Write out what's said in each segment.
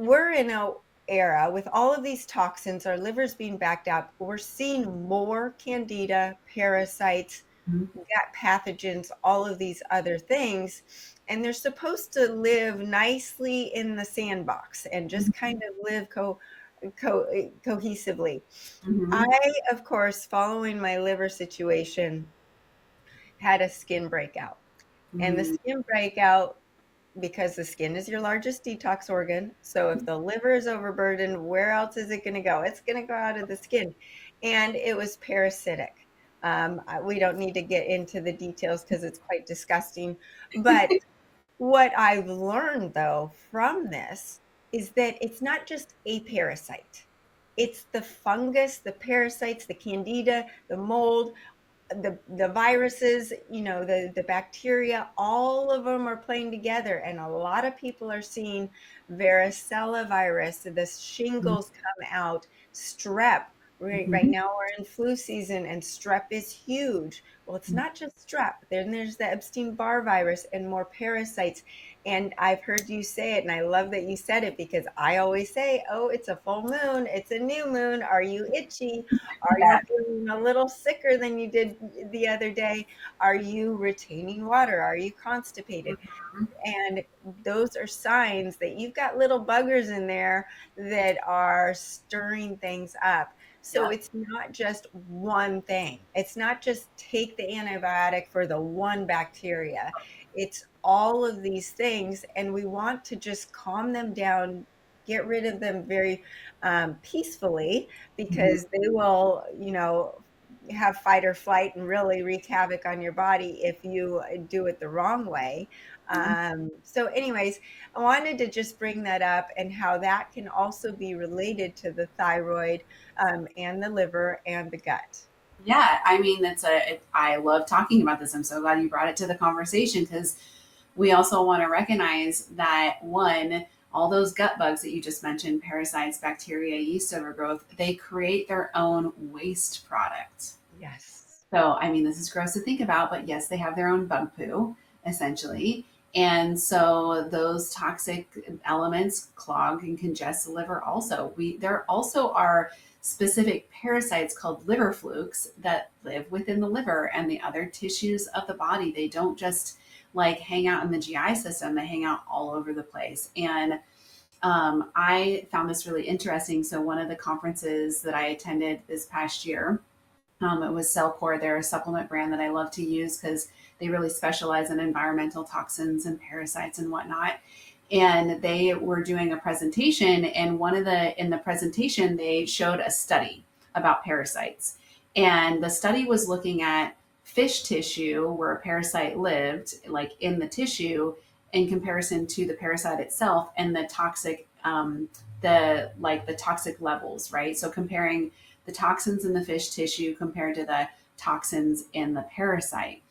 we're in a era with all of these toxins, our livers being backed up. We're seeing more candida, parasites, Mhm. gut pathogens, all of these other things. And they're supposed to live nicely in the sandbox and just kind of live cohesively. I, Mhm. of course, following my liver situation, had a skin breakout. And the Mhm. skin breakout, because the skin is your largest detox organ. So if the liver is overburdened, where else is it going to go? It's going to go out of the skin. And it was parasitic. We don't need to get into the details because it's quite disgusting. But what I've learned, though, from this is that it's not just a parasite. It's the fungus, the parasites, the candida, the mold, the viruses, the bacteria, all of them are playing together, and a lot of people are seeing varicella virus, the shingles come out, strep. Right Mhm. now we're in flu season and strep is huge. Well, it's not just strep. Then there's the Epstein-Barr virus and more parasites. And I've heard you say it, and I love that you said it, because I always say, oh, it's a full moon, it's a new moon, are you itchy? Are you Yeah. feeling a little sicker than you did the other day? Are you retaining water? Are you constipated? And those are signs that you've got little buggers in there that are stirring things up. So Yep. it's not just one thing. It's not just take the antibiotic for the one bacteria. It's all of these things, and we want to just calm them down, get rid of them very peacefully, Mhm. because they will, have fight or flight and really wreak havoc on your body if you do it the wrong way. So, anyways, I wanted to just bring that up, and how that can also be related to the thyroid, and the liver and the gut. Yeah, I mean, I love talking about this. I'm so glad you brought it to the conversation because we also want to recognize that one, all those gut bugs that you just mentioned, parasites, bacteria, yeast overgrowth, they create their own waste product. Yes. So, I mean, this is gross to think about, but yes, they have their own bug poo, essentially. And so those toxic elements clog and congest the liver also. There also are specific parasites called liver flukes that live within the liver and the other tissues of the body. They don't just like hang out in the GI system, they hang out all over the place. And I found this really interesting. So one of the conferences that I attended this past year, it was Cellcore. They're a supplement brand that I love to use because they really specialize in environmental toxins and parasites and whatnot. And they were doing a presentation, and in the presentation they showed a study about parasites, and the study was looking at fish tissue where a parasite lived, like in the tissue, in comparison to the parasite itself and the toxic, the toxic levels, right? So comparing the toxins in the fish tissue compared to the toxins in the parasite.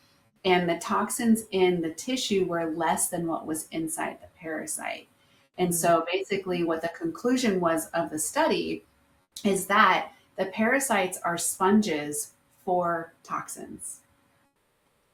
And the toxins in the tissue were less than what was inside the parasite. And Mm. so basically, what the conclusion was of the study is that the parasites are sponges for toxins.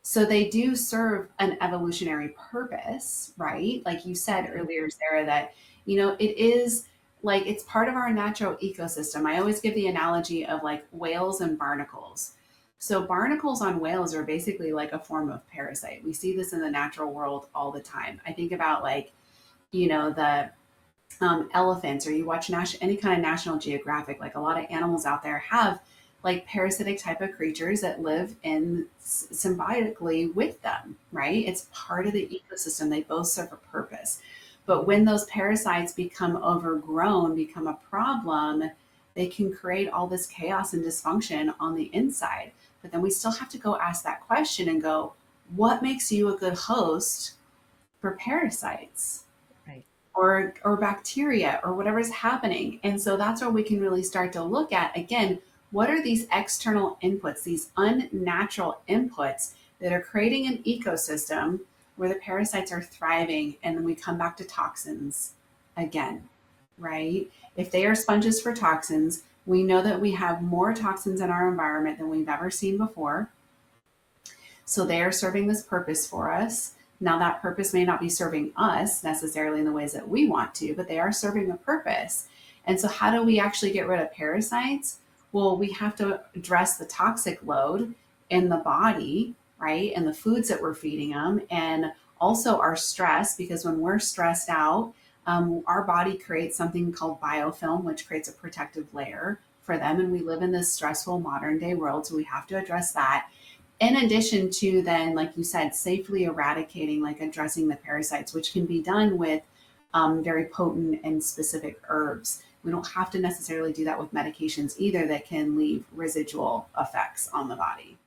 So they do serve an evolutionary purpose, right? Like you said Mhm. earlier, Sarah, that, it is like it's part of our natural ecosystem. I always give the analogy of like whales and barnacles. So barnacles on whales are basically like a form of parasite. We see this in the natural world all the time. I think about like, the elephants, or you watch any kind of National Geographic, like a lot of animals out there have like parasitic type of creatures that live in symbiotically with them, right? It's part of the ecosystem. They both serve a purpose. But when those parasites become overgrown, become a problem, they can create all this chaos and dysfunction on the inside. But then we still have to go ask that question and go, what makes you a good host for parasites? Right. Or bacteria or whatever's happening. And so that's where we can really start to look at, again, what are these external inputs, these unnatural inputs that are creating an ecosystem where the parasites are thriving, and then we come back to toxins again, right? If they are sponges for toxins, we know that we have more toxins in our environment than we've ever seen before. So they are serving this purpose for us. Now, that purpose may not be serving us necessarily in the ways that we want to, but they are serving a purpose. And so, how do we actually get rid of parasites? Well, we have to address the toxic load in the body, right? And the foods that we're feeding them, and also our stress, because when we're stressed out, our body creates something called biofilm, which creates a protective layer for them. And we live in this stressful modern day world, so we have to address that. In addition to then, like you said, safely eradicating, like addressing the parasites, which can be done with very potent and specific herbs. We don't have to necessarily do that with medications either that can leave residual effects on the body.